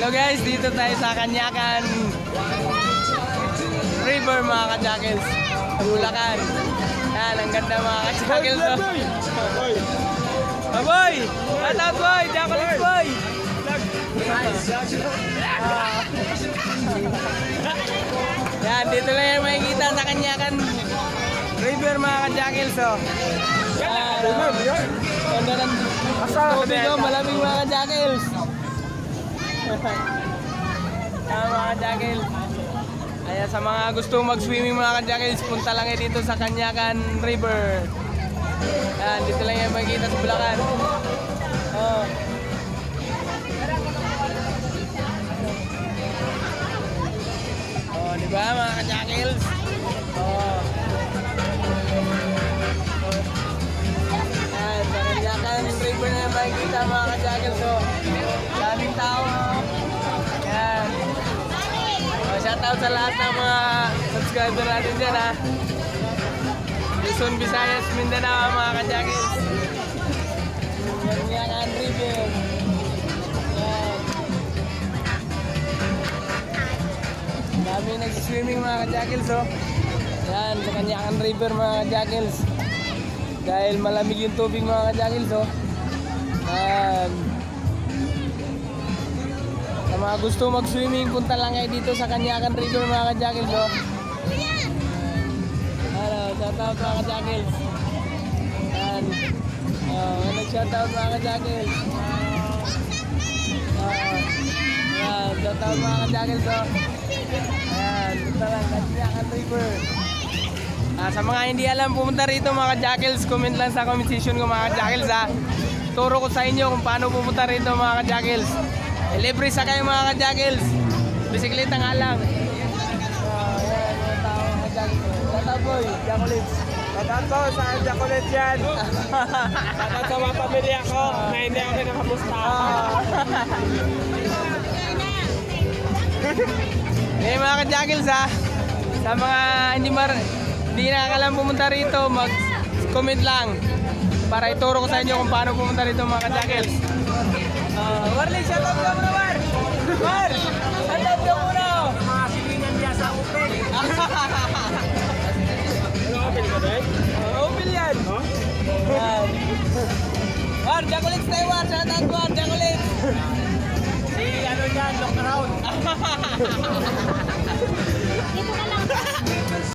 Hello guys, dito tayo sa Kanyakan River mga ka-jackals. Bulacan. Yan, ang ganda mga ka-jackals. Boy! Shout out boy! Jackals boy! Yan, dito lang yung makikita sa Kanyakan River mga ka-jackals. Ganda ng tubig ko, malamig mga ka-jackals. Mga ka-jackals. Kaya sa mga gusto mag-swimming mga ka-jackals, punta lang dito sa Kanyakan River. Yan, dito lang yung makikita sa Bulacan. Diba mga ka-jackals? Yan, sa Kanyakan River na yung makikita mga ka-jackals. Daming tao. Yan. Shoutout sa lahat ng mga subscriber natin dyan ha. Luzon, Visayas, Mindanao mga ka-jackals. Kanyakan River. Yan. Dami nag-swimming mga ka-jackals Yan, sa Kanyakan River mga ka-jackals. Dahil malamig yung tubig mga ka-jackals Yan. Sa mga gusto mag-swimming, punta lang kayo dito sa Kanyakan River mga ka-jackals shoutout mga ka-jackals. Yan. Nag-shoutout mga ka-jackals. Yan, shoutout mga ka-jackals Ayan, punta lang Kanyakan River. Sa mga hindi alam pumunta rito mga ka-jackals, comment lang sa comment section ko mga ka-jackals Turo ko sa inyo kung paano pumunta rito mga ka-jackals. Libre sa kayo mga ka-jackals. Bisikleta nga lang. Ayan, mga tao mga ka-jackals. Shoutout boy, Jackolets. Shoutout po sa Jackolets yan. Shoutout sa mga pamilya ko na hindi ako pinakamusta. Eh mga ka-jackals sa mga hindi nakakalam pumunta rito, mag-comment lang para ituro ko sa inyo kung paano pumunta rito mga ka-jackals. Warli, shoutout ka muna War! War! Shoutout ka muna! Mga silingan niya sa Opel. Ano Opel ka din? Opel yan! War, Jackolets tayo War! Shoutout War, Jackolets! Si ano dyan, look around.